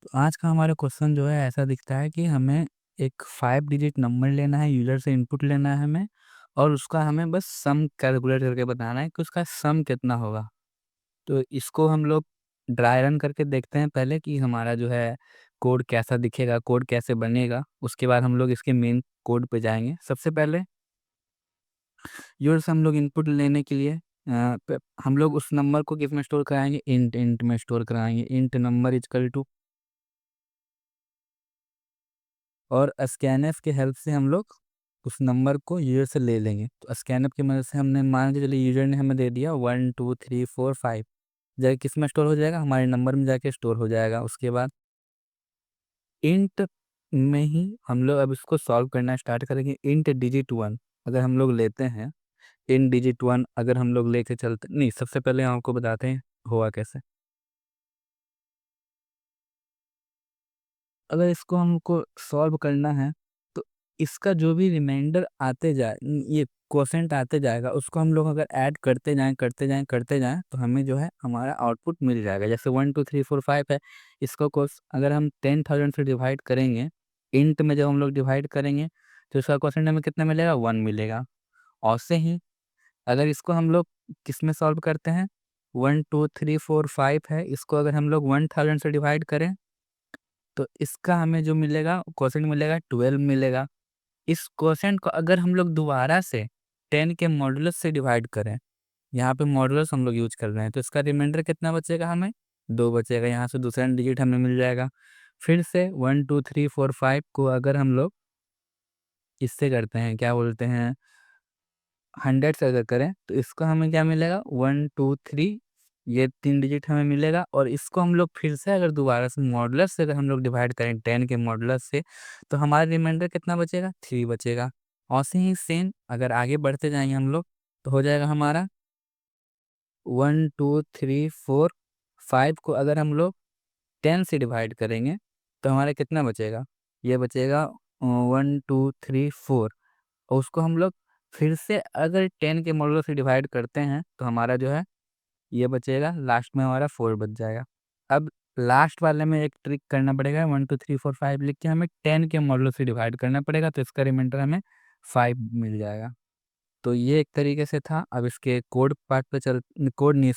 तो आज का हमारा क्वेश्चन जो है ऐसा दिखता है कि हमें एक 5 डिजिट नंबर लेना है, यूज़र से इनपुट लेना है हमें और उसका हमें बस सम कैलकुलेट करके बताना है कि उसका सम कितना होगा। तो इसको हम लोग ड्राई रन करके देखते हैं पहले कि हमारा जो है कोड कैसा दिखेगा, कोड कैसे बनेगा। उसके बाद हम लोग इसके मेन कोड पे जाएँगे। सबसे पहले यूज़र से हम लोग इनपुट लेने के लिए हम लोग उस नंबर को किस में स्टोर कराएँगे? इंट में स्टोर कराएँगे। Int number is equal to और स्कैनफ की हेल्प से हम लोग उस नंबर को यूज़र से ले लेंगे। तो स्कैनफ की मदद से हमने मान के चलिए यूज़र ने हमें दे दिया 1 2 3 4 5 जाके किस में स्टोर हो जाएगा? हमारे नंबर में जाके स्टोर हो जाएगा। उसके बाद इंट में ही हम लोग अब इसको सॉल्व करना स्टार्ट करेंगे। इंट डिजिट 1 अगर हम लोग लेते हैं, इंट डिजिट 1 अगर हम लोग लेके चलते नहीं, सबसे पहले हम आपको बताते हैं हुआ कैसे। अगर इसको हमको सॉल्व करना है, तो इसका जो भी रिमाइंडर आते जाए ये क्वोशंट आते जाएगा, उसको हम लोग अगर ऐड करते जाएँ, करते जाएँ, करते जाएँ, तो हमें जो है हमारा आउटपुट मिल जाएगा। जैसे 1 2 3 4 5 है, इसको अगर हम 10,000 से डिवाइड करेंगे, इंट में जब हम लोग डिवाइड करेंगे, तो इसका क्वोशंट हमें कितना मिलेगा? 1 मिलेगा। ऐसे ही अगर इसको हम लोग किसमें सॉल्व करते हैं? 1 2 3 4 5 है, इसको अगर हम लोग 1000 से डिवाइड करें तो इसका हमें जो मिलेगा क्वोशंट मिलेगा 12 मिलेगा। इस क्वोशंट को अगर हम लोग दोबारा से 10 के मॉडुलस से डिवाइड करें, यहाँ पे मॉडुलस हम लोग यूज़ कर रहे हैं, तो इसका रिमाइंडर कितना बचेगा हमें? 2 बचेगा, यहाँ से दूसरा डिजिट हमें मिल जाएगा। फिर से 1 2 3 4 5 को अगर हम लोग इससे करते हैं, क्या बोलते हैं 100 से अगर करें, तो इसका हमें क्या मिलेगा 1 2 3 ये 3 डिजिट हमें मिलेगा और इसको हम लोग फिर से अगर दोबारा से मॉडुलस से अगर हम लोग डिवाइड करें 10 के मॉडुलस से, तो हमारा रिमाइंडर कितना बचेगा? 3 बचेगा। ऐसे ही सेम अगर आगे बढ़ते जाएँगे हम लोग, तो हो जाएगा हमारा 1 2 3 4 5 को अगर हम लोग 10 से डिवाइड करेंगे, तो हमारा कितना बचेगा? ये बचेगा 1 2 3 4 और उसको हम लोग फिर से अगर 10 के मॉडुलस से डिवाइड करते हैं, तो हमारा जो है ये बचेगा, लास्ट में हमारा 4 बच जाएगा। अब लास्ट वाले में एक ट्रिक करना पड़ेगा, 1 2 3 4 5 लिख के हमें 10 के मॉडुलस से डिवाइड करना पड़ेगा, तो इसका रिमाइंडर हमें 5 मिल जाएगा। तो ये एक तरीके से था। अब इसके कोड पार्ट पे कोड नहीं,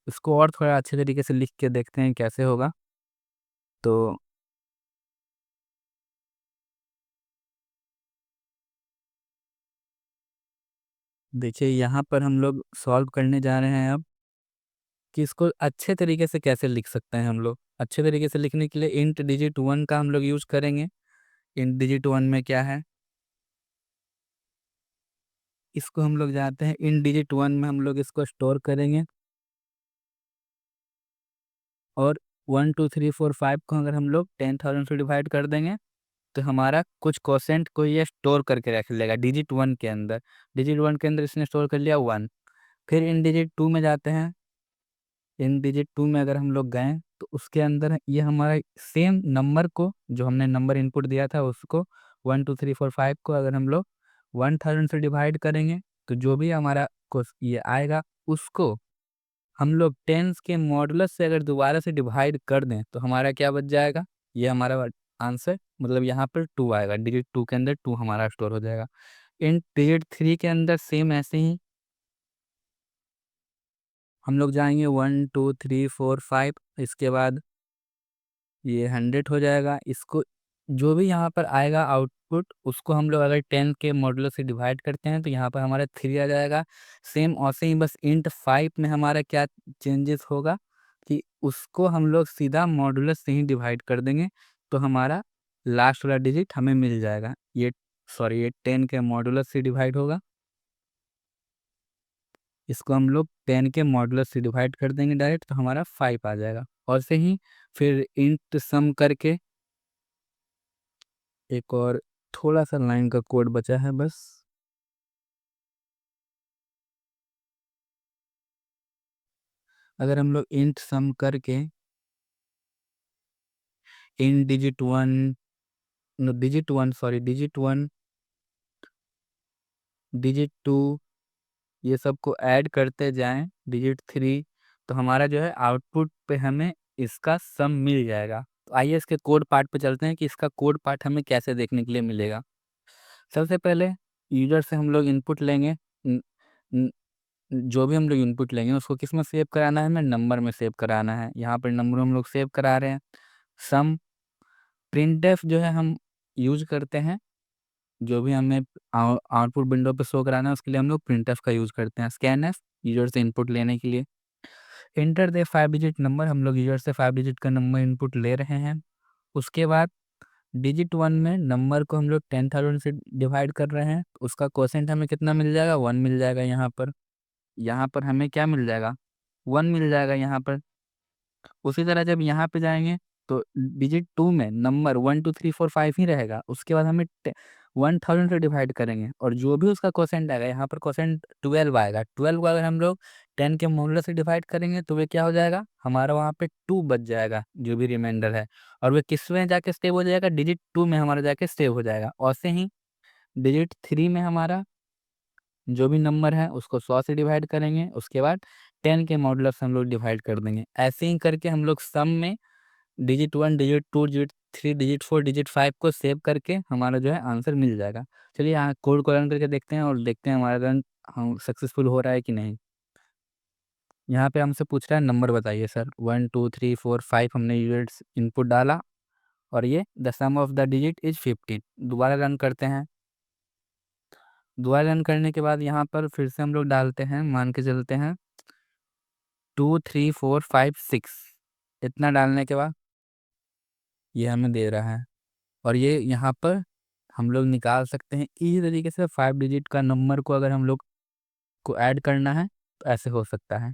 इसको और थोड़ा अच्छे तरीके से लिख के देखते हैं कैसे होगा। तो देखिए यहाँ पर हम लोग सॉल्व करने जा रहे हैं अब कि इसको अच्छे तरीके से कैसे लिख सकते हैं हम लोग। अच्छे तरीके से लिखने के लिए इंट डिजिट 1 का हम लोग यूज़ करेंगे। इंट डिजिट 1 में क्या है? इसको हम लोग जानते हैं, इंट डिजिट 1 में हम लोग इसको स्टोर करेंगे और 1 2 3 4 5 को अगर हम लोग 10,000 से डिवाइड कर देंगे, तो हमारा कुछ क्वोशंट को ये स्टोर करके रख लेगा डिजिट 1 के अंदर। डिजिट 1 के अंदर इसने स्टोर कर लिया 1। फिर इन डिजिट 2 में जाते हैं। इन डिजिट 2 में अगर हम लोग गए, तो उसके अंदर ये हमारा सेम नंबर को जो हमने नंबर इनपुट दिया था उसको 1 2 3 4 5 को अगर हम लोग 1000 से डिवाइड करेंगे, तो जो भी हमारा ये आएगा उसको हम लोग टेंस के मॉडुलस से अगर दोबारा से डिवाइड कर दें, तो हमारा क्या बच जाएगा? ये हमारा आंसर, मतलब यहाँ पर 2 आएगा, डिजिट 2 के अंदर 2 हमारा स्टोर हो जाएगा। इन डिजिट 3 के अंदर सेम ऐसे ही हम लोग जाएँगे 1 2 3 4 5, इसके बाद ये 100 हो जाएगा। इसको जो भी यहाँ पर आएगा आउटपुट, उसको हम लोग अगर 10 के मॉडुलो से डिवाइड करते हैं, तो यहाँ पर हमारा 3 आ जाएगा। सेम ऐसे ही बस इंट 5 में हमारा क्या चेंजेस होगा कि उसको हम लोग सीधा मॉडुलस से ही डिवाइड कर देंगे, तो हमारा लास्ट वाला डिजिट हमें मिल जाएगा। ये 10 के मॉडुलस से डिवाइड होगा, इसको हम लोग 10 के मॉडुलस से डिवाइड कर देंगे डायरेक्ट, तो हमारा 5 आ जाएगा। और से ही फिर इंट सम करके एक और थोड़ा-सा लाइन का कोड बचा है बस। अगर हम लोग इंट सम करके इन digit 1 no digit 1 sorry digit 1, digit 2 ये सबको ऐड करते जाएँ, डिजिट 3 तो हमारा जो है आउटपुट पे हमें इसका सम मिल जाएगा। तो आइए इसके कोड पार्ट पे चलते हैं कि इसका कोड पार्ट हमें कैसे देखने के लिए मिलेगा। सबसे पहले यूजर से हम लोग इनपुट लेंगे। न- न- जो भी हम लोग इनपुट लेंगे उसको किस में सेव कराना है, हमें नंबर में सेव कराना है। यहाँ पर नंबर हम लोग सेव करा रहे हैं। सम प्रिंटफ जो है हम यूज करते हैं, जो भी हमें आउटपुट विंडो पे शो कराना है उसके लिए हम लोग प्रिंटफ का यूज करते हैं। स्कैनफ यूजर से इनपुट लेने के लिए। इंटर द 5 डिजिट नंबर, हम लोग यूजर से 5 डिजिट का नंबर इनपुट ले रहे हैं। उसके बाद डिजिट 1 में नंबर को हम लोग 10,000 से डिवाइड कर रहे हैं, तो उसका क्वोशेंट हमें कितना मिल जाएगा, 1 मिल जाएगा। यहाँ पर हमें क्या मिल जाएगा, 1 मिल जाएगा यहाँ पर। उसी तरह जब यहाँ पे जाएंगे तो डिजिट 2 में नंबर 1 2 3 4 5 ही रहेगा। उसके बाद हमें 1000 से डिवाइड करेंगे और जो भी उसका क्वोशेंट आएगा, यहाँ पर क्वोशेंट 12 आएगा। 12 को अगर हम लोग 10 के मॉडुलस से डिवाइड करेंगे तो वे क्या हो जाएगा, हमारा वहाँ पे 2 बच जाएगा जो भी रिमाइंडर है। और वे किस में जाके सेव हो जाएगा, डिजिट 2 में हमारा जाके सेव हो जाएगा। और से ही डिजिट 3 में हमारा जो भी नंबर है उसको 100 से डिवाइड करेंगे, उसके बाद 10 के मॉडुलस से हम लोग डिवाइड कर देंगे। ऐसे ही करके हम लोग सम में digit 1 digit 2 digit 3 digit 4 digit 5 को सेव करके हमारा जो है आंसर मिल जाएगा। चलिए यहाँ कोड को रन करके देखते हैं और देखते हैं हमारा रन हम सक्सेसफुल हो रहा है कि नहीं। यहाँ पे हमसे पूछ रहा है नंबर बताइए सर। 1 2 3 4 5 हमने यूनिट्स इनपुट डाला और ये the sum of the digit is 15। दोबारा रन करते हैं। दोबारा रन करने के बाद यहाँ पर फिर से हम लोग डालते हैं, मान के चलते हैं 2 3 4 5 6। इतना डालने के बाद ये हमें दे रहा है और ये यहाँ पर हम लोग निकाल सकते हैं इसी तरीके से। 5 डिजिट का नंबर को अगर हम लोग को ऐड करना है तो ऐसे हो सकता है।